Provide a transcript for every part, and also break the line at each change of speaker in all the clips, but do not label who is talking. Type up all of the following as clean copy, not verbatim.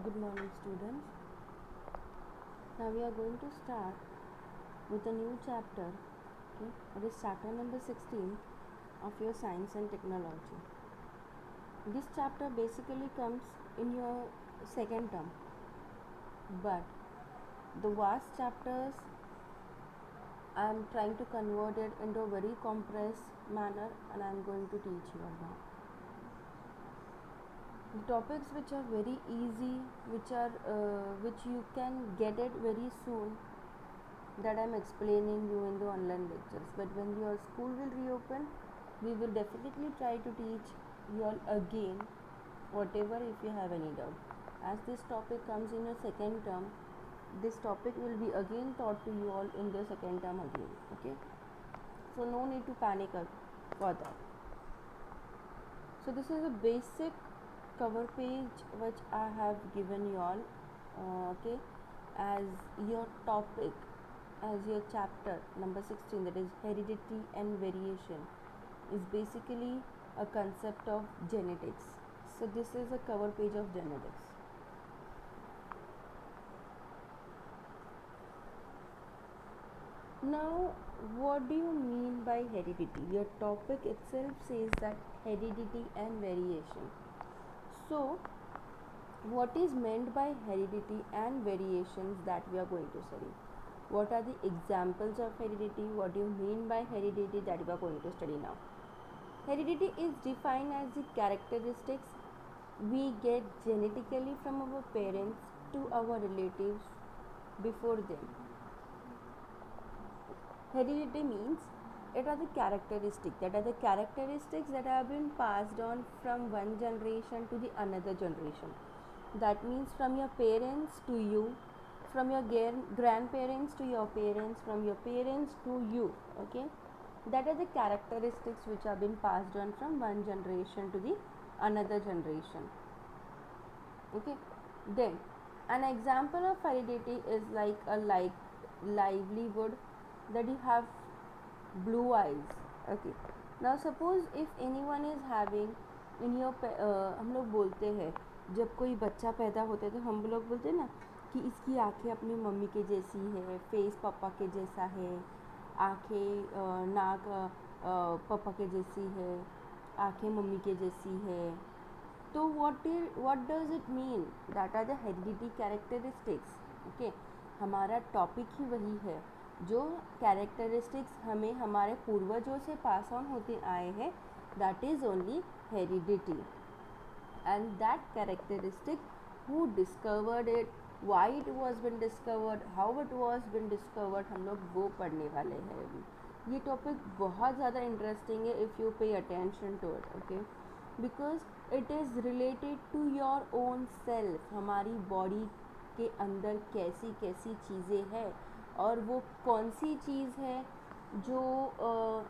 Good morning, students. Now we are going to start with a new chapter. Okay, it is chapter number 16 of your science and technology. This chapter basically comes in your second term, but the vast chapters I am trying to convert it into a very compressed manner, and I am going to teach you about. The topics which are very easy, which you can get it very soon, that I'm explaining you in the online lectures. But when your school will reopen, we will definitely try to teach you all again, whatever if you have any doubt. As this topic comes in your second term, this topic will be again taught to you all in the second term again. Okay, so no need to panic for that. So this is a basic cover page which I have given you all, okay, as your topic, as your chapter number 16, that is heredity and variation, is basically a concept of genetics. So this is a cover page of genetics. Now, what do you mean by heredity? Your topic itself says that heredity and variation. So, what is meant by heredity and variations that we are going to study? What are the examples of heredity? What do you mean by heredity that we are going to study now? Heredity is defined as the characteristics we get genetically from our parents to our relatives before them. Heredity means it are the characteristics that have been passed on from one generation to the another generation. That means from your parents to you, from your grandparents to your parents, from your parents to you. Okay, that are the characteristics which have been passed on from one generation to the another generation. Okay, then an example of heredity is like a livelihood, that you have blue eyes. Okay, now suppose if anyone is having in your हम लोग बोलते हैं जब कोई बच्चा पैदा होता है तो हम लोग बोलते हैं ना कि इसकी आंखें अपनी मम्मी के जैसी है, फेस पापा के जैसा है, आंखें नाक पापा के जैसी है, आंखें मम्मी के जैसी है. तो what does it mean? That are the heredity characteristics. Okay, हमारा टॉपिक ही वही है, जो कैरेक्टरिस्टिक्स हमें हमारे पूर्वजों से पास ऑन होते आए हैं, that is only heredity. And that characteristic, who discovered it, why it was been discovered, how it was been discovered, हम लोग वो पढ़ने वाले हैं अभी. ये टॉपिक बहुत ज़्यादा इंटरेस्टिंग है if you pay attention to it. Okay, because it is related to your own self. हमारी बॉडी के अंदर कैसी कैसी चीज़ें हैं और वो कौन सी चीज़ है जो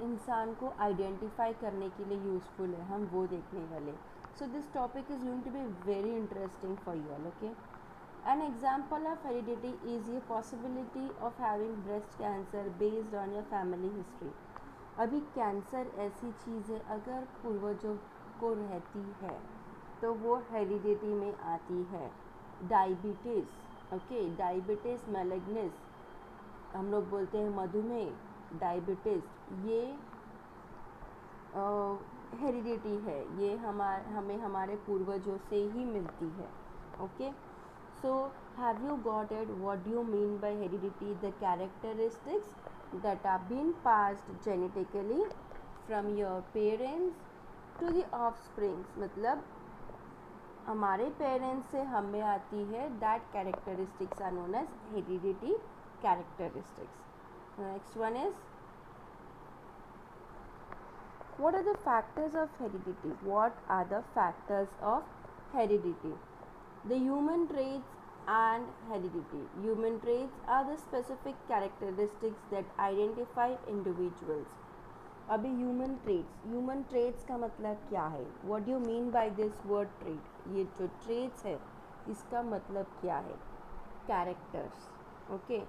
इंसान को आइडेंटिफाई करने के लिए यूज़फुल है, हम वो देखने वाले. So this topic is going to be very interesting for you all. Okay, an example of heredity is ये possibility of having breast cancer based on your family history. अभी कैंसर ऐसी चीज़ है, अगर पूर्वजों को रहती है तो वो हेरिडिटी में आती है. डायबिटीज़, ओके, डायबिटीज़ मैलिग्निस, हम लोग बोलते हैं मधुमेह, डायबिटीज़, ये हेरिडिटी है. ये हमें हमारे पूर्वजों से ही मिलती है. Okay, so have you got it? What do you mean bye heredity? The characteristics that are being passed genetically from your parents to the offsprings. मतलब हमारे पेरेंट्स से हमें आती है, that characteristics are known as heredity characteristics. Next one is, what are the factors of heredity? What are the factors of heredity? The human traits and heredity. Human traits are the specific characteristics that identify individuals. अभी human traits का मतलब क्या है? What do you mean by this word trait? ये जो traits है इसका मतलब क्या है? Characters. Okay,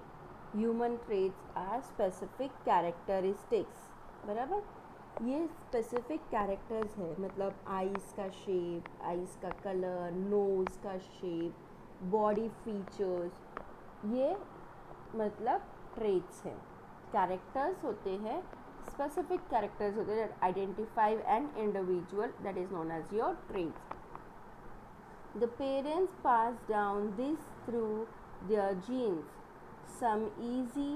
human traits are specific characteristics. बराबर, ये स्पेसिफिक कैरेक्टर्स है, मतलब आइज़ का शेप, आइज़ का कलर, नोज़ का शेप, बॉडी फीचर्स, ये मतलब ट्रेट्स हैं। कैरेक्टर्स होते हैं, स्पेसिफिक कैरेक्टर्स होते हैं that identify an individual, that is known as your traits. The parents pass down this through their genes, some easy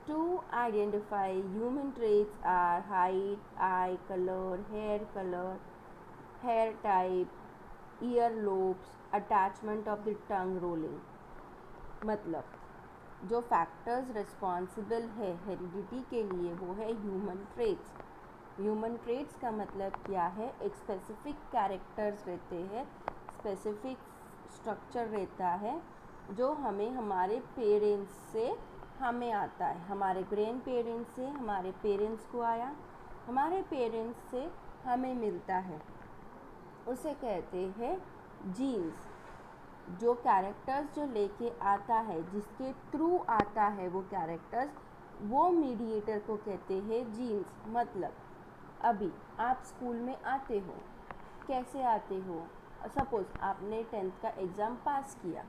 to identify human traits are height, eye color, hair type, ear lobes, attachment of the tongue rolling। मतलब जो factors responsible है heredity के लिए वो है human traits. Human traits का मतलब क्या है? एक स्पेसिफिक कैरेक्टर्स रहते हैं, स्पेसिफिक स्ट्रक्चर रहता है जो हमें हमारे पेरेंट्स से हमें आता है, हमारे ग्रैंड पेरेंट्स से हमारे पेरेंट्स को आया, हमारे पेरेंट्स से हमें मिलता है, उसे कहते हैं जीन्स। जो कैरेक्टर्स जो लेके आता है, जिसके थ्रू आता है वो कैरेक्टर्स, वो मीडिएटर को कहते हैं जीन्स। मतलब अभी आप स्कूल में आते हो, कैसे आते हो? सपोज़ आपने 10th का एग्ज़ाम पास किया,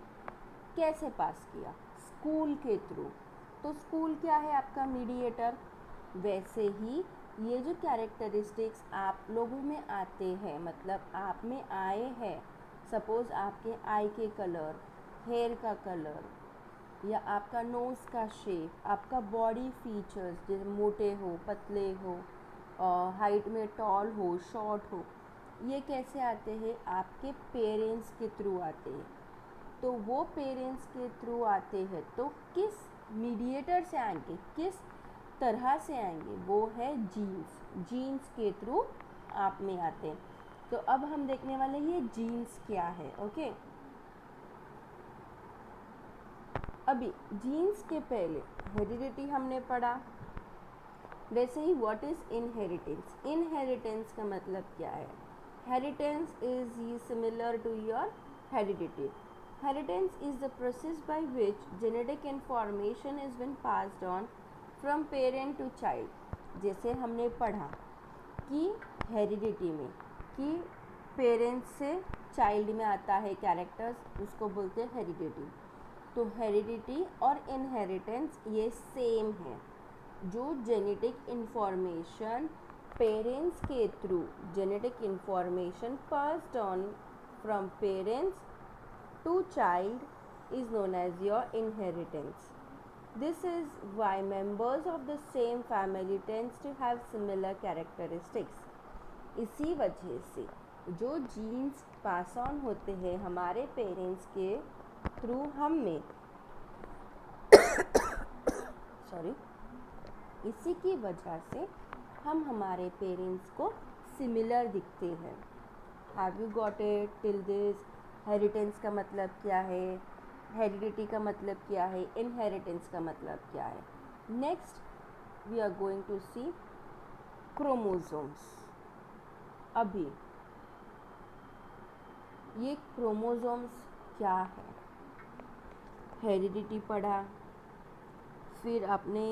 कैसे पास किया? स्कूल के थ्रू। तो स्कूल क्या है? आपका मीडिएटर। वैसे ही ये जो कैरेक्टरिस्टिक्स आप लोगों में आते हैं, मतलब आप में आए हैं, सपोज़ आपके आई के कलर, हेयर का कलर, या आपका नोज़ का शेप, आपका बॉडी फीचर्स, जैसे मोटे हो, पतले हो, हाइट में टॉल हो, शॉर्ट हो, ये कैसे आते हैं? आपके पेरेंट्स के थ्रू आते हैं। तो वो पेरेंट्स के थ्रू आते हैं, तो किस मीडिएटर से आएंगे, किस तरह से आएंगे? वो है जीन्स। जीन्स के थ्रू आप में आते हैं। तो अब हम देखने वाले ये जीन्स क्या है। ओके, अभी जीन्स के पहले हेरिडिटी हमने पढ़ा। वैसे ही व्हाट इज़ इनहेरिटेंस? इनहेरिटेंस का मतलब क्या है? Heritance is similar to your heredity. Heritance is the process by which genetic information is been passed on from parent to child। जैसे हमने पढ़ा कि हेरिडिटी में कि पेरेंट्स से चाइल्ड में आता है कैरेक्टर्स, उसको बोलते हैं हेरिडिटी। तो हेरिडिटी और इनहेरिटेंस ये सेम है। जो जेनेटिक इन्फॉर्मेशन पेरेंट्स के through, genetic information passed on from parents to child is known as your inheritance। This is why members of the same family tends to have similar characteristics। इसी वजह से जो genes pass on होते हैं हमारे parents के through हम में सॉरी, इसी की वजह से हम हमारे पेरेंट्स को सिमिलर दिखते हैं। Have you got it till this? Inheritance का मतलब क्या है, हेरिडिटी का मतलब क्या है, इनहेरिटेंस का मतलब क्या है। Next we are going to see chromosomes. अभी ये क्रोमोसोम्स क्या है? हेरिडिटी पढ़ा, फिर आपने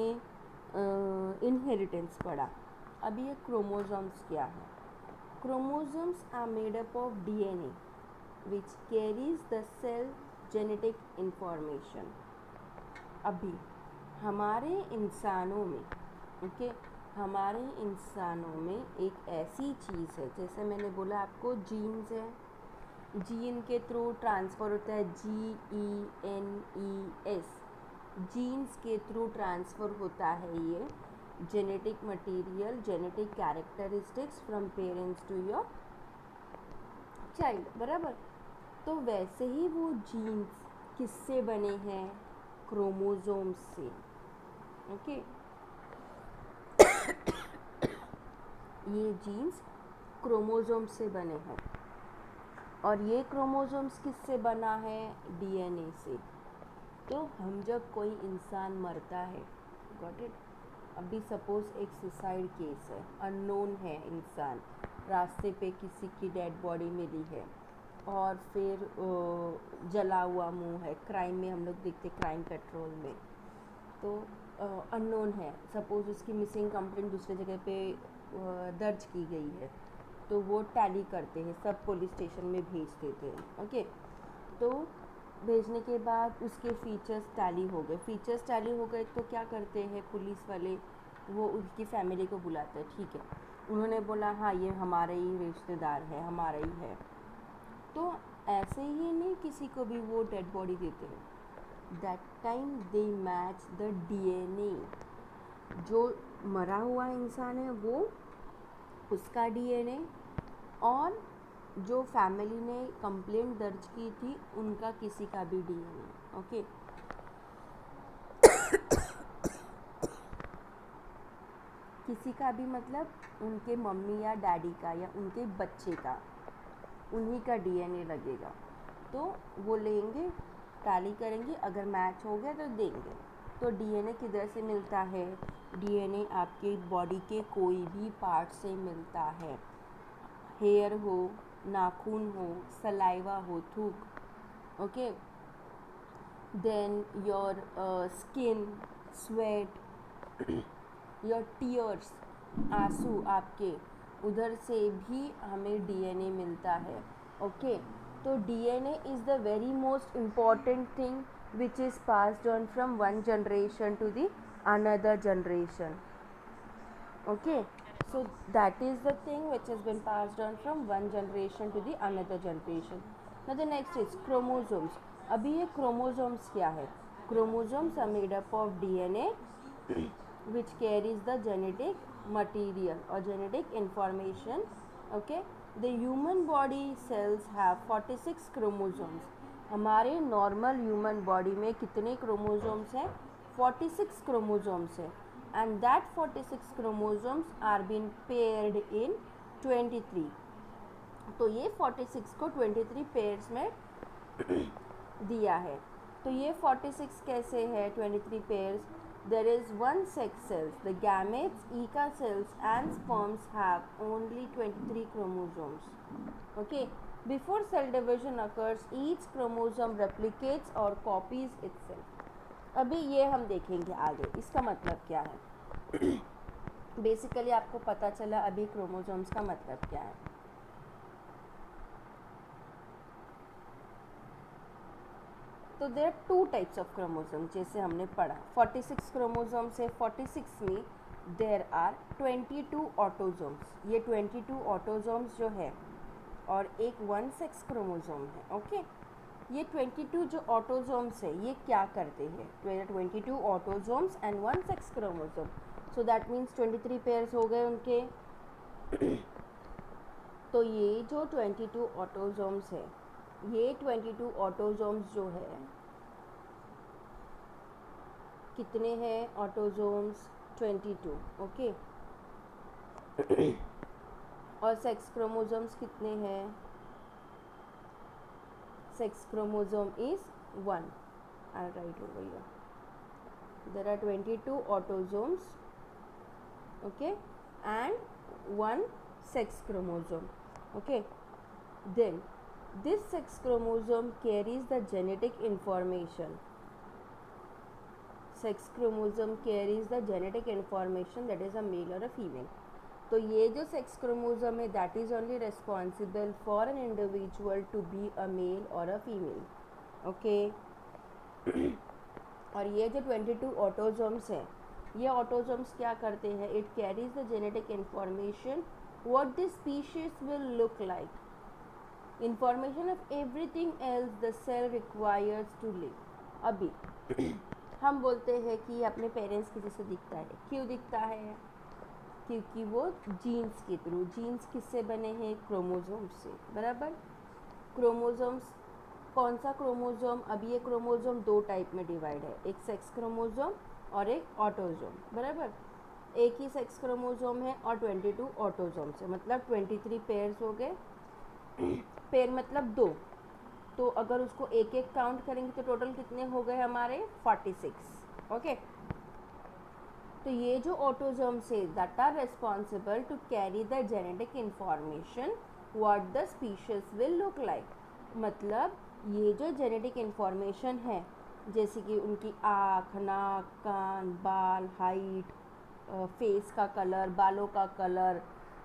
इनहेरिटेंस पढ़ा, अभी ये क्रोमोसोम्स क्या है? Chromosomes are made up of DNA which carries the cell genetic information। अभी हमारे इंसानों में, ओके, हमारे इंसानों में एक ऐसी चीज़ है, जैसे मैंने बोला आपको जीन्स है, जीन के थ्रू ट्रांसफ़र होता है, GENES, जीन्स के थ्रू ट्रांसफ़र होता है ये genetic material, genetic characteristics from parents to your child, बराबर। तो वैसे ही वो जीन्स किससे बने हैं? क्रोमोसोम्स से। ओके, ये जीन्स क्रोमोसोम्स से बने हैं। और ये क्रोमोसोम्स किससे बना है? DNA से। तो हम जब कोई इंसान मरता है, गॉट इट? अभी सपोज़ एक सुसाइड केस है, अननोन है इंसान, रास्ते पे किसी की डेड बॉडी मिली है और फिर जला हुआ मुंह है, क्राइम में हम लोग देखते क्राइम पेट्रोल में, तो अननोन है, सपोज़ उसकी मिसिंग कंप्लेंट दूसरे जगह पे दर्ज की गई है, तो वो टैली करते हैं, सब पुलिस स्टेशन में भेज देते हैं। ओके, तो भेजने के बाद उसके फीचर्स टैली हो गए। फीचर्स टैली हो गए तो क्या करते हैं पुलिस वाले, वो उसकी फैमिली को बुलाते हैं। ठीक है, उन्होंने बोला हाँ ये हमारा ही रिश्तेदार है, हमारा ही है, तो ऐसे ही नहीं किसी को भी वो डेड बॉडी देते हैं। That time they match the DNA, जो मरा हुआ इंसान है वो उसका डीएनए और जो फैमिली ने कंप्लेंट दर्ज की थी उनका किसी का भी डीएनए। ओके, किसी का भी मतलब उनके मम्मी या डैडी का या उनके बच्चे का, उन्हीं का डीएनए लगेगा। तो वो लेंगे, टैली करेंगे, अगर मैच हो गया तो देंगे। तो डीएनए किधर से मिलता है? डीएनए आपके बॉडी के कोई भी पार्ट से मिलता है। हेयर हो, नाखून हो, सलाइवा हो, थूक, okay, then your skin, sweat, your tears, आंसू आपके, उधर से भी हमें डीएनए मिलता है। ओके, तो DNA is the very most important thing which is passed on from one generation to the another generation. Okay, so that is the thing which has been passed on from one generation to the another generation. Now the next is chromosomes. अभी ये chromosomes क्या है? Chromosomes are made up of DNA which carries the genetic material or genetic information. Okay, the human body cells have 46 chromosomes. हमारे normal human body में कितने chromosomes हैं? 46 chromosomes हैं, and that 46 chromosomes are being paired in 23. तो ये 46 को 23 pairs में दिया है। तो ये 46 कैसे है 23 pairs? There is one sex cells, the gametes, ECA cells and sperms have only 23 chromosomes. Okay, before cell division occurs, each chromosome replicates or copies itself. अभी ये हम देखेंगे आगे, इसका मतलब क्या है। बेसिकली आपको पता चला अभी क्रोमोसोम्स का मतलब क्या है। तो there are two types of chromosome, जैसे हमने पढ़ा 46 क्रोमोसोम से 46 में देयर आर 22 ऑटोसोम्स। ये 22 ऑटोसोम्स जो है और एक वन सेक्स क्रोमोसोम है। ओके, ये 22 जो ऑटोसोम्स है ये क्या करते हैं? 22 autosomes and one sex chromosome, so that means 23 pairs हो गए उनके। तो ये जो 22 ऑटोसोम्स है, ये 22 ऑटोसोम्स जो है कितने हैं ऑटोसोम्स? 22। ओके, और सेक्स क्रोमोसोम्स कितने हैं? Sex chromosome is 1. I'll write over here. There are 22 autosomes, okay, and one sex chromosome. Okay, then this sex chromosome carries the genetic information. Sex chromosome carries the genetic information, that is a male or a female. तो ये जो sex chromosome है that is only responsible for an individual to be a male और a female. Okay, और ये जो 22 autosomes हैं, ये ऑटोसोम्स क्या करते हैं? It carries the genetic information what the species will look like, information of everything else the cell requires to live. अभी हम बोलते हैं कि अपने पेरेंट्स के जैसे दिखता है, क्यों दिखता है? क्योंकि वो जीन्स के थ्रू, जीन्स किससे बने हैं? क्रोमोसोम्स से, बराबर। क्रोमोसोम्स, कौन सा क्रोमोसोम? अभी ये क्रोमोसोम दो टाइप में डिवाइड है, एक सेक्स क्रोमोसोम और एक ऑटोसोम, बराबर। एक ही सेक्स क्रोमोसोम है और 22 ऑटोसोम्स है, मतलब 23 पेयर्स हो गए। पेयर मतलब दो, तो अगर उसको एक एक काउंट करेंगे तो टोटल कितने हो गए हमारे? 46। ओके, तो ये जो ऑटोसोम्स है that are responsible to carry the genetic information what the species will look like. मतलब ये जो जेनेटिक इंफॉर्मेशन है, जैसे कि उनकी आँख, नाक, कान, बाल, हाइट, फेस का कलर, बालों का कलर,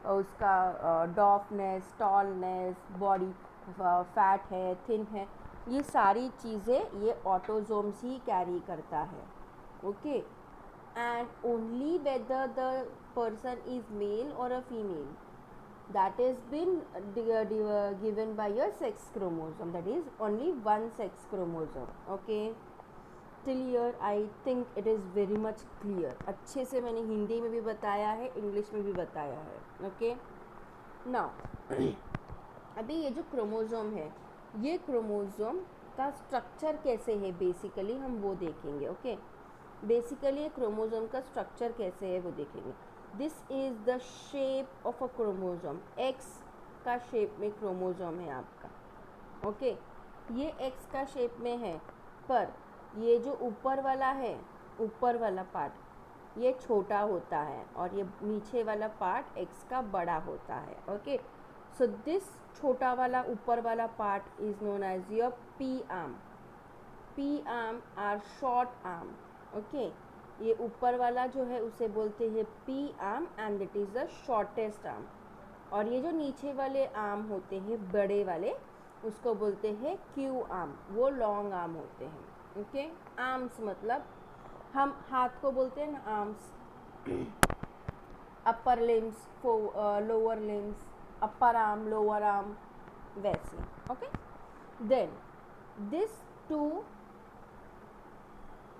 उसका डॉफनेस, टॉलनेस, बॉडी फैट है, थिन है, ये सारी चीज़ें ये ऑटोजोम्स ही कैरी करता है. Okay, and only whether the person is male और a female, that is been given by your sex chromosome, that is only one sex chromosome. Okay, till here I think it is very much clear. अच्छे से मैंने हिंदी में भी बताया है, English में भी बताया है. ओके, नाउ अभी ये जो क्रोमोज़ोम है, ये क्रोमोज़ोम का स्ट्रक्चर कैसे है बेसिकली हम वो देखेंगे. ओके, बेसिकली क्रोमोज़ोम का स्ट्रक्चर कैसे है वो देखेंगे. This is the shape of a chromosome. X का शेप में क्रोमोज़ोम है आपका. ओके, ये एक्स का शेप में है, पर ये जो ऊपर वाला है, ऊपर वाला पार्ट ये छोटा होता है और ये नीचे वाला पार्ट एक्स का बड़ा होता है. ओके, सो दिस छोटा वाला ऊपर वाला part is known as your P arm. P arm or short arm. Okay, ये ऊपर वाला जो है उसे बोलते हैं P arm and it is the shortest arm. और ये जो नीचे वाले आर्म होते हैं बड़े वाले, उसको बोलते हैं क्यू आर्म, वो लॉन्ग आर्म होते हैं. ओके, आर्म्स मतलब हम हाथ को बोलते हैं ना arms, upper limbs, lower limbs, upper arm, lower arm, वैसे. ओके, देन दिस टू,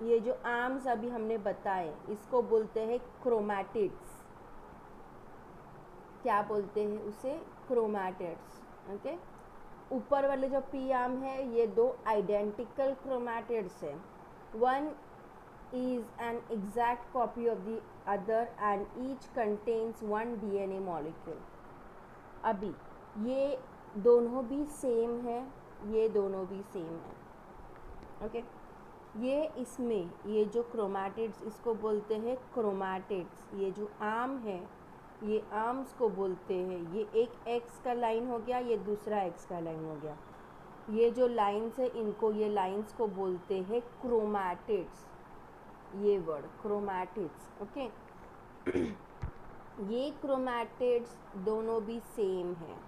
ये जो आर्म्स अभी हमने बताए इसको बोलते हैं क्रोमैटिड्स. क्या बोलते हैं उसे? क्रोमैटिड्स. ओके, ऊपर वाले जो पी आर्म है ये दो आइडेंटिकल क्रोमैटिड्स है. One is an exact copy of the other and each contains one DNA molecule. अभी ये दोनों भी सेम है, ये दोनों भी सेम है. ओके, ये इसमें ये जो क्रोमैटिड्स इसको बोलते हैं क्रोमैटिड्स. ये जो आर्म है ये आर्म्स को बोलते हैं. ये एक एक्स का लाइन हो गया, ये दूसरा एक्स का लाइन हो गया. ये जो लाइन्स है इनको, ये लाइन्स को बोलते हैं क्रोमैटिड्स. ये वर्ड क्रोमैटिड्स. ओके, ये क्रोमैटिड्स दोनों भी सेम हैं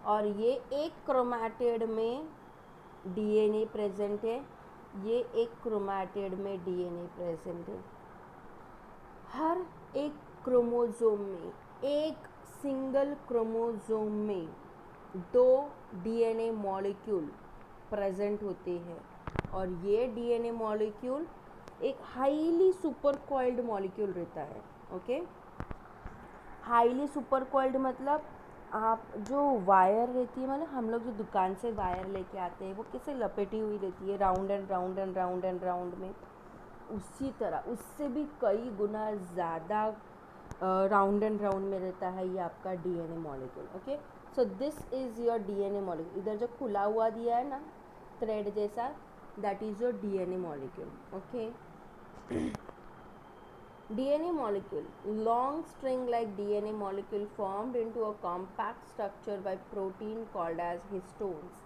और ये एक क्रोमैटिड में डीएनए प्रेजेंट है, ये एक क्रोमैटिड में डीएनए प्रेजेंट है. हर एक क्रोमोज़ोम में, एक सिंगल क्रोमोज़ोम में दो डीएनए मॉलिक्यूल प्रेजेंट होते हैं और ये डीएनए मॉलिक्यूल एक हाईली सुपर कॉइल्ड मॉलिक्यूल रहता है. ओके, हाईली सुपर कॉइल्ड मतलब आप जो वायर रहती है, मतलब हम लोग जो दुकान से वायर लेके आते हैं वो कैसे लपेटी हुई रहती है round and round and round and round में, उसी तरह उससे भी कई गुना ज़्यादा राउंड एंड राउंड में रहता है ये आपका DNA molecule. Okay, so this is your DNA molecule. इधर जो खुला हुआ दिया है ना थ्रेड जैसा, that is your DNA molecule. Okay, DNA molecule, long string like DNA molecule formed into a compact structure by protein called as histones.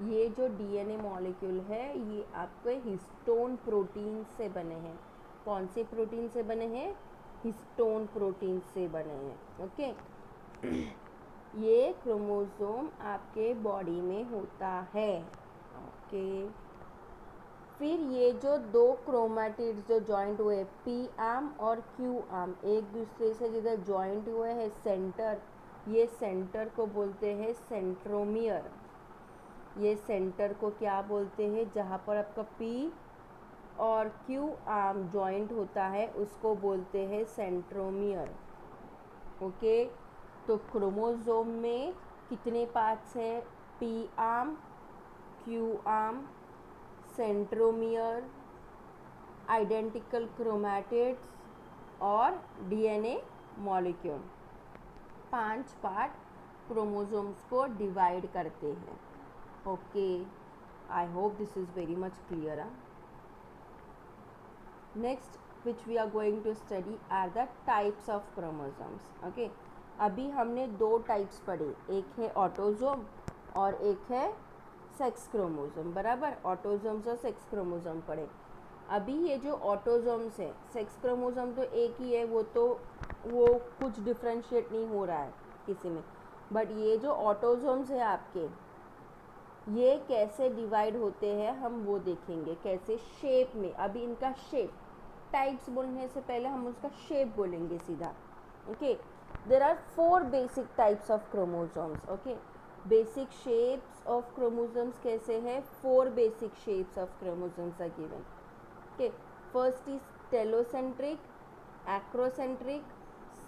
ये जो DNA molecule है ये आपके हिस्टोन प्रोटीन से बने हैं. कौन से प्रोटीन से बने हैं? हिस्टोन प्रोटीन से बने हैं. ओके, ये क्रोमोसोम आपके बॉडी में होता है. ओके, फिर ये जो दो क्रोमैटिड्स जो जॉइंट हुए पी आर्म और क्यू आर्म, एक दूसरे से जिधर जॉइंट हुए हैं सेंटर, ये सेंटर को बोलते हैं सेंट्रोमियर. ये सेंटर को क्या बोलते हैं? जहाँ पर आपका पी और क्यू आर्म जॉइंट होता है उसको बोलते हैं सेंट्रोमियर. ओके, तो क्रोमोसोम में कितने पार्ट्स हैं? P arm, Q arm, centromere, identical chromatids और डीएनए मॉलिक्यूल. 5 पार्ट क्रोमोसोम्स को डिवाइड करते हैं. Okay, I hope this is very much clear. Next which we are going to study are the types of chromosomes. Okay, अभी हमने 2 types पढ़े, एक है autosome और एक है सेक्स क्रोमोसोम. बराबर, ऑटोजोम्स और सेक्स क्रोमोसोम पढ़े. अभी ये जो ऑटोजोम्स है, सेक्स क्रोमोसोम तो एक ही है, वो कुछ डिफ्रेंशिएट नहीं हो रहा है किसी में. बट ये जो ऑटोजोम्स है आपके, ये कैसे डिवाइड होते हैं हम वो देखेंगे, कैसे शेप में। अभी इनका शेप, टाइप्स बोलने से पहले हम उसका शेप बोलेंगे सीधा। Okay, there are 4 basic types of chromosomes. Okay, basic shapes of chromosomes कैसे है, 4 basic shapes of chromosomes are given. Okay, first is telocentric, acrocentric,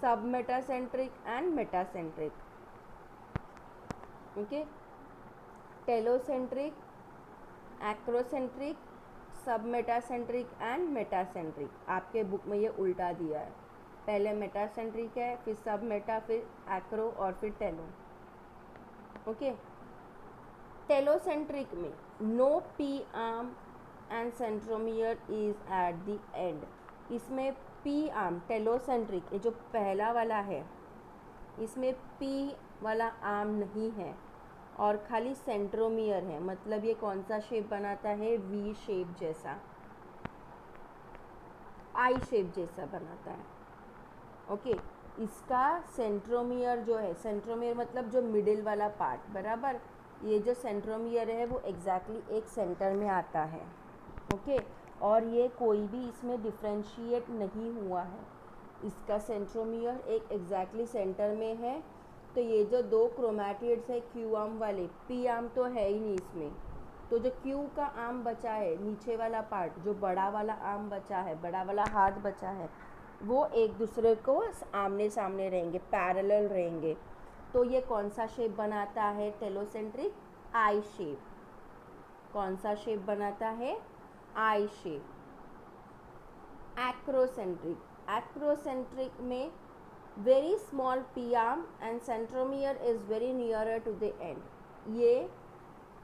submetacentric and metacentric. Okay, telocentric, acrocentric, submetacentric and metacentric. आपके book में ये उल्टा दिया है, पहले metacentric है, फिर सब मेटा, फिर एक्रो और फिर टेलो। ओके, टेलोसेंट्रिक में no P arm and centromere is at the end. इसमें पी आर्म, टेलोसेंट्रिक, ये जो पहला वाला है इसमें पी वाला आर्म नहीं है और खाली सेंट्रोमियर है। मतलब ये कौन सा शेप बनाता है, वी शेप जैसा, आई शेप जैसा बनाता है। ओके, इसका सेंट्रोमियर जो है, सेंट्रोमियर मतलब जो मिडिल वाला पार्ट, बराबर, ये जो सेंट्रोमियर है वो एग्जैक्टली एक सेंटर में आता है। ओके, और ये कोई भी इसमें डिफ्रेंशिएट नहीं हुआ है, इसका सेंट्रोमियर एक एग्जैक्टली सेंटर में है। तो ये जो 2 क्रोमैटिड्स है क्यू आर्म वाले, पी आर्म तो है ही नहीं इसमें, तो जो क्यू का आर्म बचा है, नीचे वाला पार्ट, जो बड़ा वाला आर्म बचा है, बड़ा वाला हाथ बचा है, वो एक दूसरे को आमने सामने रहेंगे, पैरेलल रहेंगे। तो ये कौन सा शेप बनाता है, टेलोसेंट्रिक, आई शेप। कौन सा शेप बनाता है, आई शेप। एक्रोसेंट्रिक, एक्रोसेंट्रिक में very small P arm and centromere is very nearer to the end. ये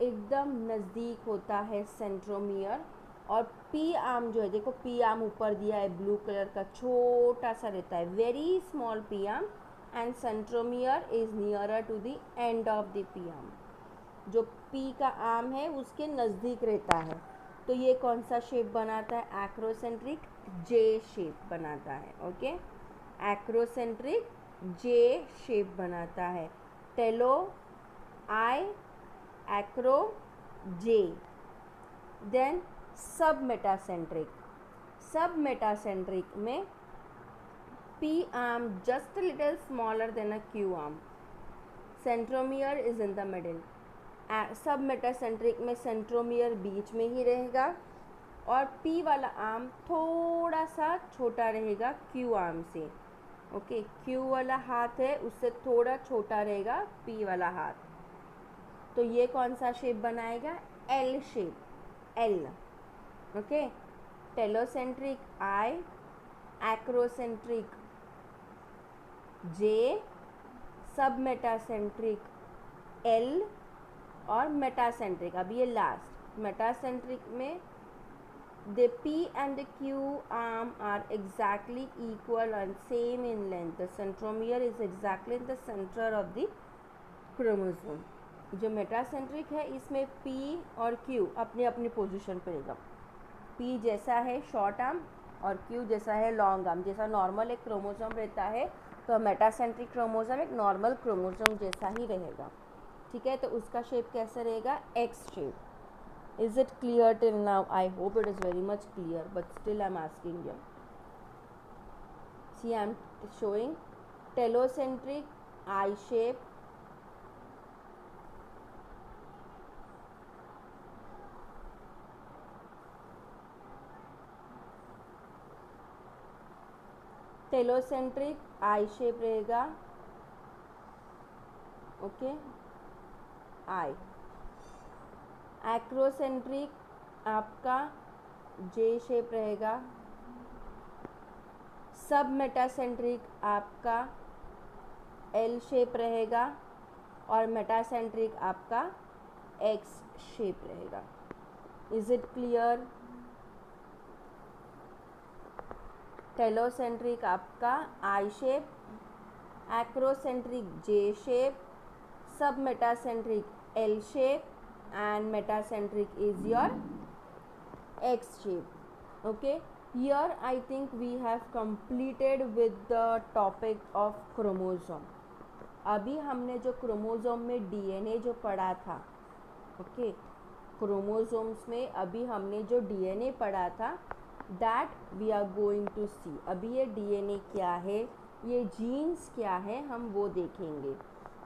एकदम नज़दीक होता है सेंट्रोमियर, और पी आर्म जो है, देखो पी आर्म ऊपर दिया है ब्लू कलर का, छोटा सा रहता है, very small P arm and centromere is nearer to the end of the P arm. जो पी का आर्म है उसके नज़दीक रहता है। तो ये कौन सा शेप बनाता है, एक्रोसेंट्रिक, जे शेप बनाता है। ओके, एक्रोसेंट्रिक जे शेप बनाता है। टेलो आई, एक्रो जे। देन सब मेटासेंट्रिक, सब मेटासेंट्रिक में P arm just little smaller than a Q arm, centromere is in the middle. सब मेटासेंट्रिक में सेंट्रोमियर बीच में ही रहेगा और पी वाला आर्म थोड़ा सा छोटा रहेगा क्यू आर्म से। ओके, क्यू वाला हाथ है उससे थोड़ा छोटा रहेगा पी वाला हाथ। तो ये कौन सा शेप बनाएगा, L shape, L. Okay, telocentric I, acrocentric J, sub metacentric L और मेटासेंट्रिक, अब ये लास्ट मेटासेंट्रिक में the P and the Q arm are exactly equal and same in length. The centromere is exactly in the center of the chromosome. जो metacentric है इसमें P और Q अपनी अपनी पोजीशन पर रहेगा। P जैसा है शॉर्ट आर्म और Q जैसा है लॉन्ग आर्म। जैसा नॉर्मल एक क्रोमोसोम रहता है तो मेटासेंट्रिक क्रोमोसोम एक नॉर्मल क्रोमोसोम जैसा ही रहेगा। ठीक है, तो उसका शेप कैसे रहेगा, x shape. Is it clear till now? I hope it is very much clear, but still I'm asking you. See, I'm showing telocentric I shape, telocentric I shape रहेगा। Okay, I। Acrocentric आपका जे shape रहेगा। सब metacentric आपका L shape रहेगा और metacentric आपका x shape रहेगा। Is it clear? Telocentric आपका आई शेप, एक्रोसेंट्रिक जे शेप, सब metacentric L shape and metacentric is your X shape. Okay, here I think we have completed with the topic of chromosome. अभी हमने जो chromosome में DNA जो पढ़ा था ओके, क्रोमोसोम्स में अभी हमने जो डीएनए पढ़ा था that we are going to see. अभी ये डीएनए क्या है, ये जीन्स क्या है, हम वो देखेंगे।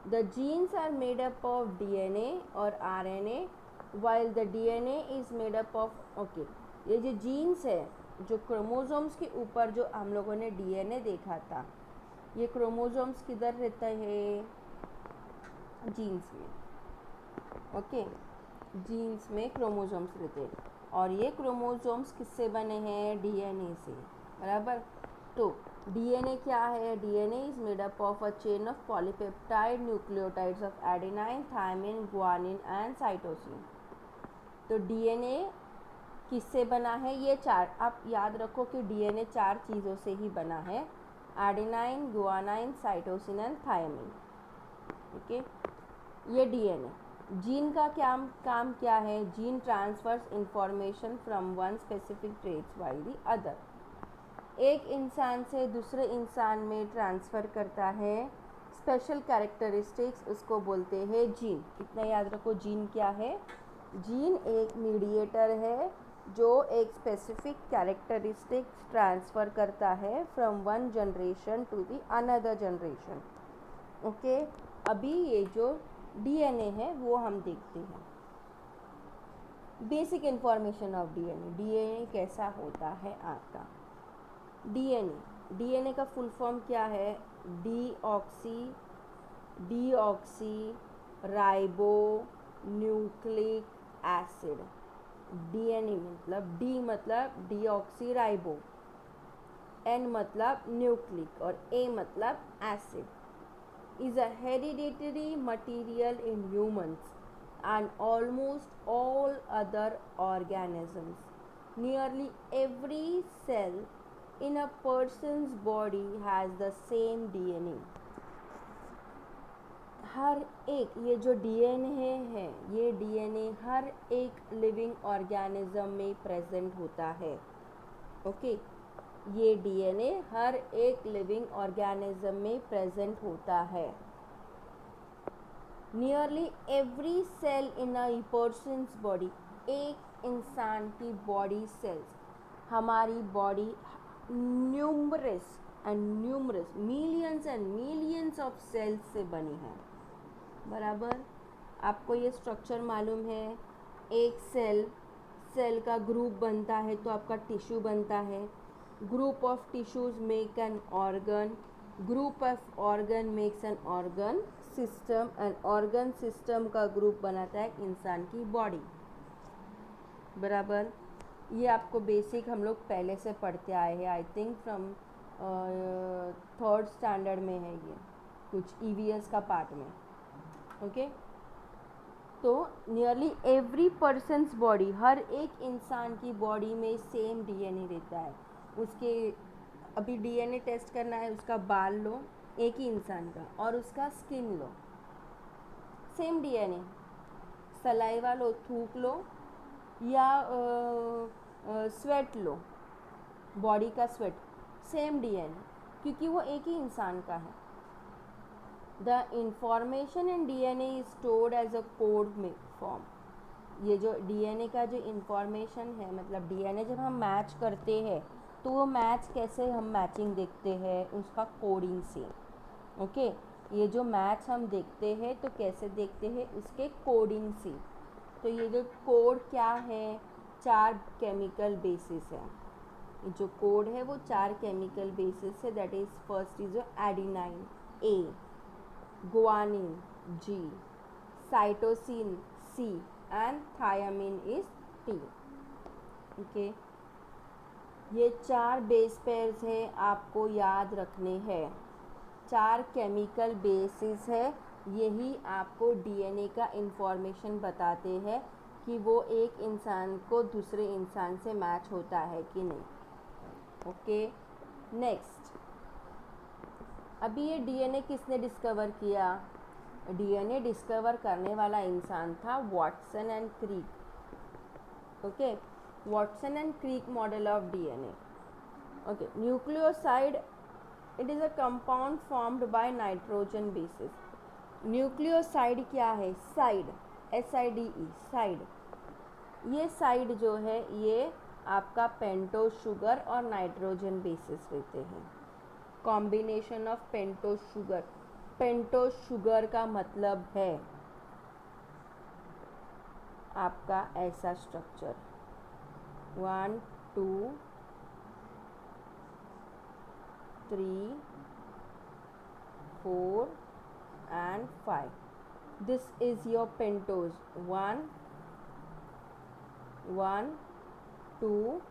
The genes are made up of DNA or RNA while the DNA is made up of, okay, ये जो जीन्स है, जो क्रोमोसोम्स के ऊपर जो हम लोगों ने डीएनए देखा था, ये क्रोमोसोम्स किधर रहता है, जीन्स में। ओके, जीन्स में क्रोमोसोम्स रहते हैं और ये क्रोमोसोम्स किससे बने हैं, डीएनए से, बराबर। तो डीएनए क्या है, DNA is made up of a chain of polypeptide nucleotides of adenine, thymine, guanine and cytosine. तो डीएनए किससे बना है, ये चार, आप याद रखो कि डीएनए 4 चीज़ों से ही बना है, adenine, guanine, cytosine and thymine. Okay, ये डीएनए। जीन का क्या काम क्या है, gene transfers information from one specific traits while the other, एक इंसान से दूसरे इंसान में ट्रांसफ़र करता है स्पेशल कैरेक्टरिस्टिक्स, उसको बोलते हैं जीन। इतना याद रखो, जीन क्या है, जीन एक मीडिएटर है जो एक स्पेसिफिक कैरेक्टरिस्टिक्स ट्रांसफ़र करता है from one generation to the another generation. Okay, अभी ये जो डीएनए है वो हम देखते हैं। Basic information of DNA, DNA कैसा होता है आपका। डीएनए का फुल फॉर्म क्या है, deoxy ribo nucleic acid. DNA मतलब डी मतलब डीऑक्सी राइबो, एन मतलब न्यूक्लिक और ए मतलब acid, is a hereditary material in humans and almost all other organisms. Nearly every cell in a person's body has the same DNA. हर एक, ये जो DNA है, ये डीएनए हर एक लिविंग ऑर्गेनिज्म में प्रेजेंट होता है। ओके, ये डीएनए हर एक लिविंग ऑर्गेनिज्म में प्रेजेंट होता है। Nearly every cell in a person's body, एक इंसान की बॉडी सेल्स, हमारी body numerous millions and millions of cells से बनी है, बराबर। आपको ये स्ट्रक्चर मालूम है, एक सेल का ग्रुप बनता है तो आपका टिश्यू बनता है, group of tissues make an organ, group of organ makes an organ system, and organ system का ग्रुप बनाता है इंसान की बॉडी, बराबर। ये आपको बेसिक हम लोग पहले से पढ़ते आए हैं, I think from 3rd standard में है ये, कुछ ईवीएस का पार्ट में। ओके, तो नियरली एवरी पर्सन्स बॉडी, हर एक इंसान की बॉडी में सेम डीएनए रहता है। उसके अभी डीएनए टेस्ट करना है, उसका बाल लो एक ही इंसान का और उसका स्किन लो, सेम डीएनए। सलाइवा लो, थूक लो या स्वेट लो, बॉडी का स्वेट, सेम डीएनए, क्योंकि वो एक ही इंसान का है। The information in DNA is stored as a code में फॉर्म। ये जो डीएनए का जो इंफॉर्मेशन है, मतलब डीएनए जब हम मैच करते हैं तो वो मैच कैसे हम मैचिंग देखते हैं, उसका कोडिंग से। ओके, ये जो मैच हम देखते हैं तो कैसे देखते हैं, उसके कोडिंग से। तो ये जो कोड क्या है, 4 केमिकल बेसिस है। ये जो कोड है वो 4 केमिकल बेसिस है, that is first is adenine A, guanine G, cytosine C and thiamine is T। Okay, ये 4 बेस पेयर्स है, आपको याद रखने हैं। 4 केमिकल बेसिस है, यही आपको डीएनए का इंफॉर्मेशन बताते हैं कि वो एक इंसान को दूसरे इंसान से मैच होता है कि नहीं। ओके, नेक्स्ट, अभी ये डीएनए किसने डिस्कवर किया, डीएनए डिस्कवर करने वाला इंसान था Watson and creek. Okay, Watson and creek model of DNA. Okay, nucleoside, it is a compound formed by nitrogen bases. Nucleoside क्या है, साइड, SIDE साइड। ये साइड जो है ये आपका पेंटोज शुगर और नाइट्रोजन बेसिस रहते हैं। Combination of pentose sugar. Pentose sugar का मतलब है आपका ऐसा structure 1 2 3 4 and 5. This is your pentose 1 2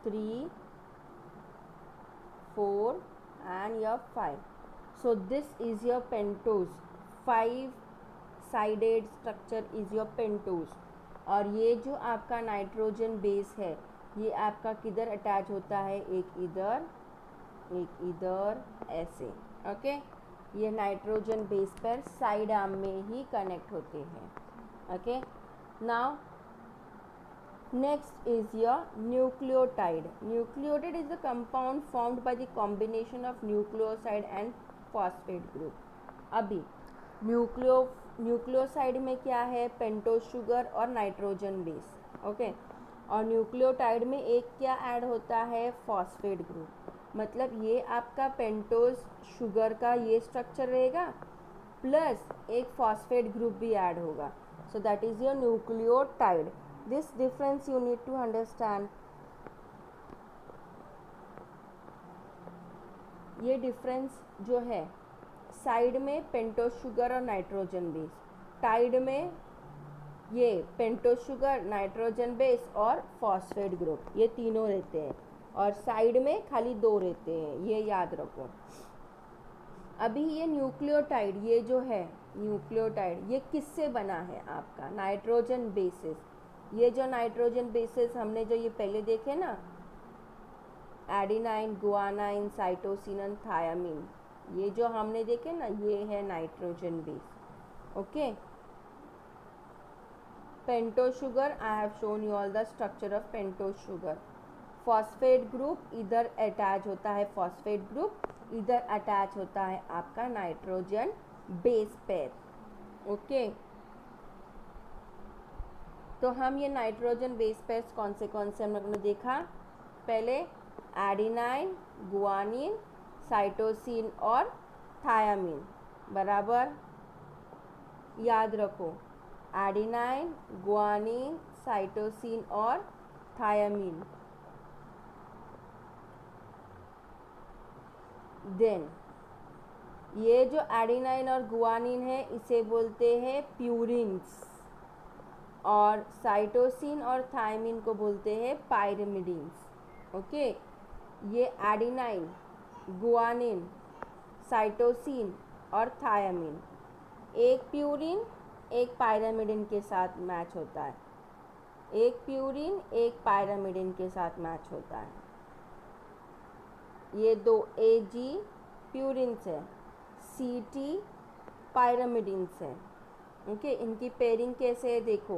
3 4 and your 5. So this is your pentose. 5 sided structure is your pentose. और ये जो आपका नाइट्रोजन बेस है ये आपका किधर अटैच होता है, एक इधर ऐसे। ओके, ये नाइट्रोजन बेस पर साइड आर्म में ही कनेक्ट होते हैं। Okay, now next is your nucleotide. Nucleotide is a compound formed by the combination of nucleoside and phosphate group. अभी न्यूक्लियोसाइड में क्या है, पेंटोज शुगर और नाइट्रोजन बेस। ओके, और न्यूक्लियोटाइड में एक क्या ऐड होता है, फॉस्फेट ग्रुप। मतलब ये आपका पेंटोज शुगर का ये स्ट्रक्चर रहेगा प्लस एक फॉस्फेट ग्रुप भी ऐड होगा। So that is your nucleotide. This difference you need to understand. ये डिफरेंस जो है साइड में पेंटोज शुगर और नाइट्रोजन बेस, टाइड में ये पेंटोज शुगर, नाइट्रोजन बेस और फॉस्फेट ग्रुप, ये तीनों रहते हैं और साइड में खाली 2 रहते हैं, ये याद रखो। अभी ये न्यूक्लियोटाइड, ये जो है न्यूक्लियोटाइड ये किससे बना है, आपका नाइट्रोजन बेसिस। ये जो नाइट्रोजन बेसिस हमने जो ये पहले देखे ना, adenine, guanine, cytosine and thiamine, ये जो हमने देखे ना ये है nitrogen base. Okay, pentose sugar, I have shown you all the structure of pentose sugar. Phosphate group इधर अटैच होता है, फॉस्फेट ग्रुप इधर अटैच होता है आपका नाइट्रोजन बेस पेयर। ओके, तो हम ये नाइट्रोजन बेस पेयर्स कौन से हम लोगों ने देखा, पहले एडिनाइन, गुआनिन, साइटोसिन और थायामीन। बराबर याद रखो, एडिनाइन, गुआनिन, साइटोसिन और थायामीन। देन ये जो एडिनाइन और गुआनिन है इसे बोलते हैं प्यूरिन्स, और साइटोसिन और थायमिन को बोलते हैं पायरिमिडीन्स। ओके, ये एडिनाइन, गुआनिन, साइटोसिन और थायमिन एक प्यूरिन एक पायरिमिडिन के साथ मैच होता है, एक प्यूरिन एक पायरिमिडिन के साथ मैच होता है। ये 2 AG प्यूरिन्स है, CT पायरिमिडिन्स है। ओके, इनकी पेयरिंग कैसे है देखो,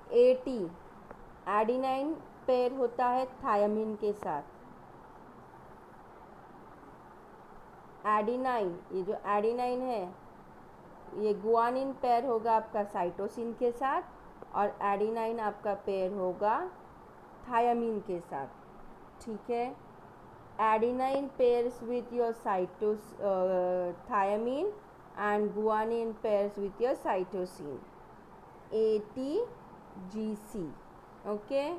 AT एडिनाइन पेयर होता है थायमिन के साथ, एडिनाइन, ये जो एडिनाइन है ये गुआनिन पेयर होगा आपका साइटोसिन के साथ, और एडिनाइन आपका पेयर होगा थायमिन के साथ। ठीक है, adenine pairs with your thymine and guanine pairs with your cytosine, ATGC. okay,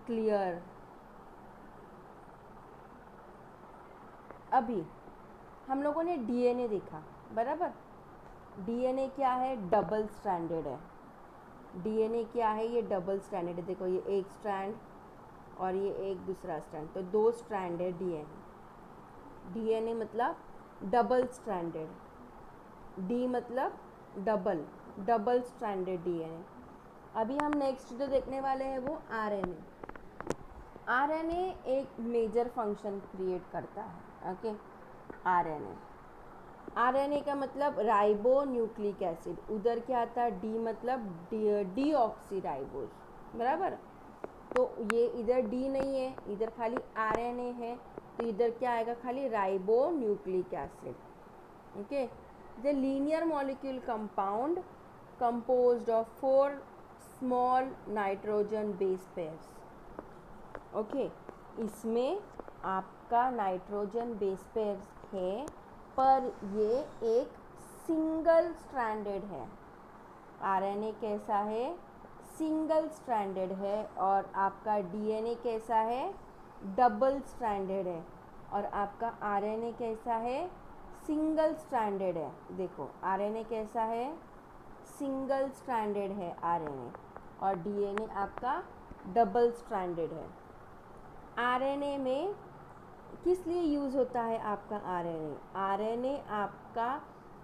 clear। अभी हम लोगों ने DNA देखा, बराबर। DNA क्या है, डबल स्ट्रैंडेड है। DNA क्या है, ये डबल स्ट्रैंडेड है। देखो ये एक स्ट्रैंड और ये एक दूसरा स्ट्रैंड, तो 2 स्ट्रैंड है DNA मतलब डबल स्ट्रैंडेड, डी मतलब डबल स्ट्रैंडेड DNA। अभी हम नेक्स्ट जो देखने वाले हैं वो RNA। RNA एक मेजर फंक्शन क्रिएट करता है। ओके, RNA का मतलब राइबो न्यूक्लिक एसिड, उधर क्या आता है, डी मतलब डीऑक्सीराइबोज, बराबर। तो ये इधर डी नहीं है, इधर खाली RNA है, तो इधर क्या आएगा, खाली ribo nucleic acid. Okay, the linear molecule compound composed of 4 small nitrogen base pairs. Okay इसमें आपका नाइट्रोजन बेस पेयर है, पर ये एक सिंगल स्ट्रैंडेड है। आरएनए कैसा है? सिंगल स्ट्रैंडेड है। और आपका डीएनए कैसा है? डबल स्ट्रैंडेड है। और आपका आरएनए कैसा है? सिंगल स्ट्रैंडेड है। देखो आरएनए कैसा है? सिंगल स्ट्रैंडेड है आरएनए, और डीएनए आपका डबल स्ट्रैंडेड है। आरएनए में किस लिए यूज़ होता है आपका आरएनए? आरएनए आपका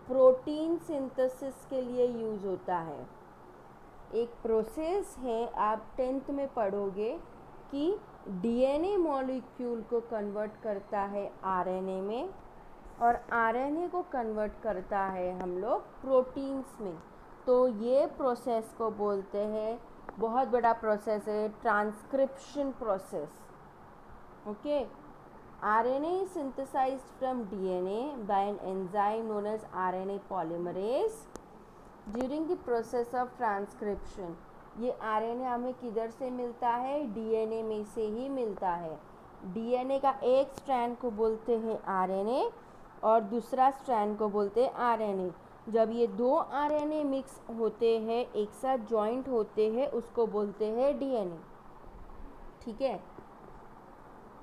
प्रोटीन सिंथेसिस के लिए यूज़ होता है। एक प्रोसेस है, आप 10th में पढ़ोगे कि डीएनए मॉलिक्यूल को कन्वर्ट करता है आरएनए में, और आरएनए को कन्वर्ट करता है हम लोग प्रोटीन्स में। तो ये प्रोसेस को बोलते हैं, बहुत बड़ा प्रोसेस है, transcription process. Okay, RNA is synthesized from DNA by an enzyme known as RNA polymerase during the process of transcription. ये RNA हमें किधर से मिलता है? DNA में से ही मिलता है। DNA का एक स्ट्रैंड को बोलते हैं RNA और दूसरा स्ट्रैंड को बोलते हैं RNA। जब ये दो RNA मिक्स होते हैं, एक साथ जॉइंट होते हैं, उसको बोलते हैं DNA। ठीक है,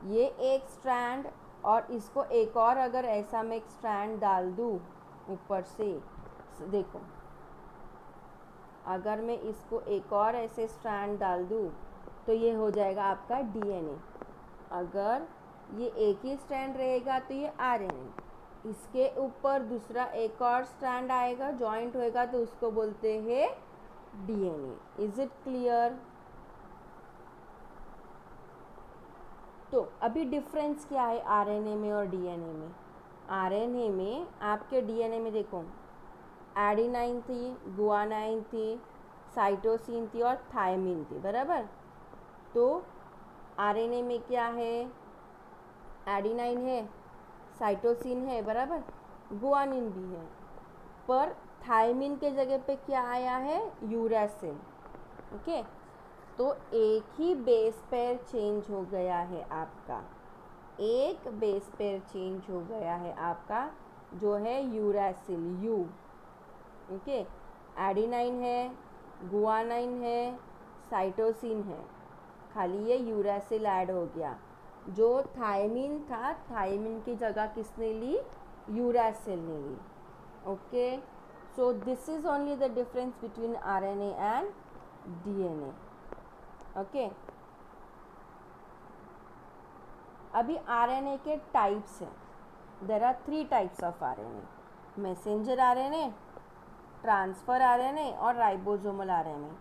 ये एक स्ट्रैंड, और इसको एक और अगर ऐसा मैं एक स्ट्रैंड डाल दूँ ऊपर से, देखो अगर मैं इसको एक और ऐसे स्ट्रैंड डाल दूँ तो ये हो जाएगा आपका डीएनए। अगर ये एक ही स्ट्रैंड रहेगा तो ये आरएनए। इसके ऊपर दूसरा एक और स्ट्रैंड आएगा, जॉइंट होएगा, तो उसको बोलते हैं डीएनए। Is it clear? तो अभी डिफरेंस क्या है आरएनए में और डीएनए में? आरएनए में आपके डीएनए में देखो एडिनाइन थी, गुआनाइन थी, साइटोसिन थी और थायमिन थी, बराबर। तो आरएनए में क्या है? एडिनाइन है, साइटोसिन है, बराबर, गुआनिन भी है, पर थायमिन के जगह पे क्या आया है? यूरासिल। ओके, तो एक ही बेस पेयर चेंज हो गया है आपका, एक बेस पेयर चेंज हो गया है आपका, जो है यूरासिल, यू। ओके, एडिनाइन है, गुआनाइन है, साइटोसिन है, खाली ये यूरासिल ऐड हो गया। जो थायमिन था, थायमिन की जगह किसने ली? यूरासिल ने ली। Okay, so this is only the difference between RNA and DNA. Okay, अभी आरएनए के टाइप्स हैं। There are 3 types of RNA: messenger RNA, transfer RNA और राइबोसोमल आरएनए।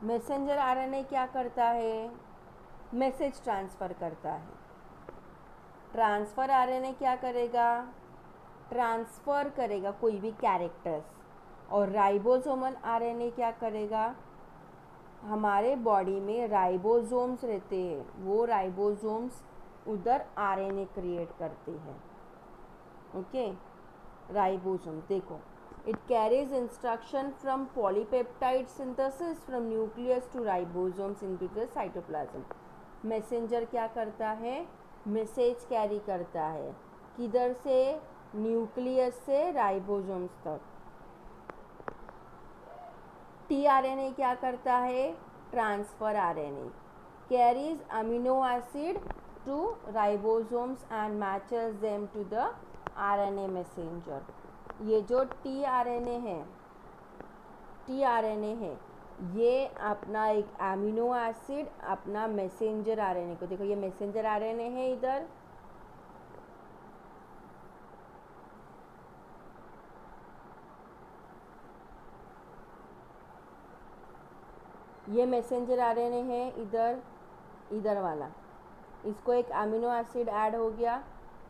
मैसेंजर आरएनए क्या करता है? मैसेज ट्रांसफ़र करता है। ट्रांसफ़र आरएनए क्या करेगा? ट्रांसफ़र करेगा कोई भी कैरेक्टर्स। और राइबोसोमल आरएनए क्या करेगा? हमारे बॉडी में राइबोसोम्स रहते हैं, वो राइबोसोम्स उधर आरएनए क्रिएट करते हैं। ओके, राइबोसोम देखो, it carries instruction from polypeptide synthesis from nucleus to ribosomes into the cytoplasm. Messenger क्या करता है? मैसेज कैरी करता है, किधर से? न्यूक्लियस से राइबोसोम्स तक। टीआरएनए क्या करता है? Transfer RNA carries amino acid to ribosomes and matches them to the RNA messenger. ये जो टीआरएनए है, ये अपना एक अमीनो एसिड अपना मैसेंजर आरएनए को, देखो ये मैसेंजर आरएनए है इधर, ये मैसेंजर आरएनए है इधर, इधर वाला, इसको एक अमीनो एसिड ऐड हो गया,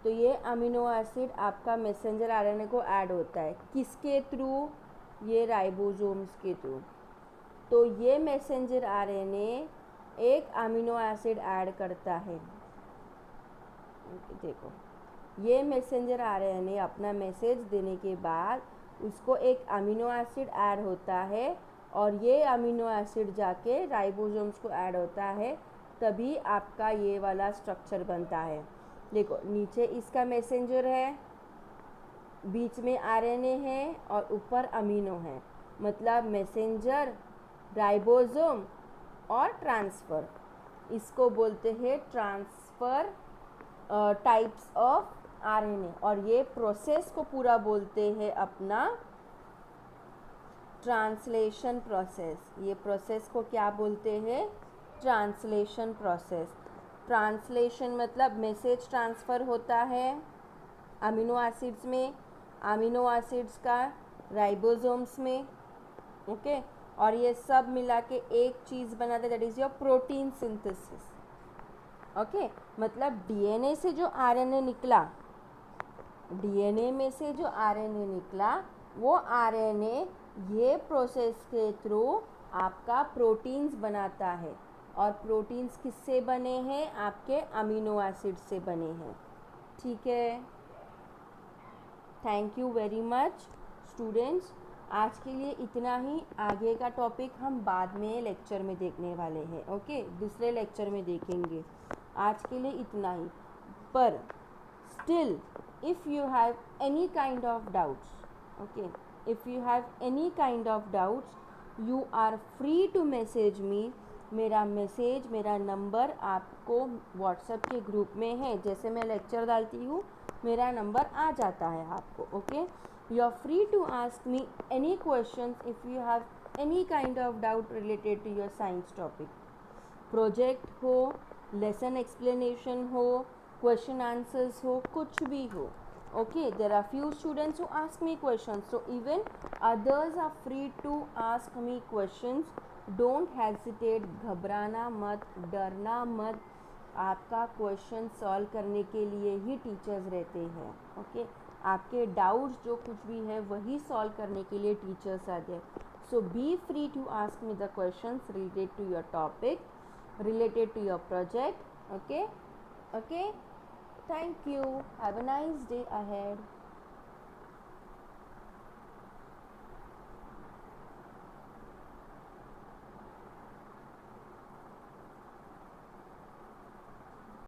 तो ये अमीनो एसिड आपका मैसेंजर आरएनए को ऐड होता है। किसके थ्रू? ये राइबोसोम्स के थ्रू। तो ये मैसेंजर आरएनए एक अमीनो एसिड ऐड करता है। देखो ये मैसेंजर आरएनए अपना मैसेज देने के बाद उसको एक अमीनो एसिड ऐड होता है और ये अमीनो एसिड जाके राइबोसोम्स को ऐड होता है, तभी आपका ये वाला स्ट्रक्चर बनता है। देखो नीचे इसका मैसेंजर है, बीच में आरएनए है और ऊपर अमीनो है, मतलब मैसेंजर, राइबोसोम और ट्रांसफ़र। इसको बोलते हैं ट्रांसफ़र टाइप्स ऑफ आरएनए। और ये प्रोसेस को पूरा बोलते हैं अपना ट्रांसलेशन प्रोसेस। ये प्रोसेस को क्या बोलते हैं? Translation process. ट्रांसलेशन मतलब मैसेज ट्रांसफ़र होता है अमीनो एसिड्स में, अमीनो एसिड्स का राइबोसोम्स में, ओके और ये सब मिला के एक चीज़ बनाते, that is your protein synthesis. Okay मतलब डीएनए से जो आरएनए निकला, डीएनए में से जो आरएनए निकला वो आरएनए ये प्रोसेस के थ्रू आपका प्रोटीन्स बनाता है। और प्रोटीन्स किससे बने हैं? आपके अमीनो एसिड से बने हैं। ठीक है, thank you very much students. आज के लिए इतना ही। आगे का टॉपिक हम बाद में लेक्चर में देखने वाले हैं, ओके दूसरे लेक्चर में देखेंगे। आज के लिए इतना ही। पर still if you have any kind of doubts, okay, if you have any kind of doubts, you are free to message me. मेरा मैसेज, मेरा नंबर आपको व्हाट्सएप के ग्रुप में है। जैसे मैं लेक्चर डालती हूँ मेरा नंबर आ जाता है आपको, okay. You are free to ask me any questions if you have any kind of doubt related to your science topic. Project हो, लेसन एक्सप्लेनेशन हो, क्वेश्चन आंसर्स हो, कुछ भी हो, okay, there are few students who ask me questions, so even others are free to ask me questions. Don't hesitate, घबराना मत, डरना मत। आपका क्वेश्चन सॉल्व करने के लिए ही टीचर्स रहते हैं, ओके आपके डाउट्स जो कुछ भी है वही सॉल्व करने के लिए टीचर्स आते हैं। So be free to ask me the questions related to your topic, related to your project, okay. Thank you. Have a nice day ahead.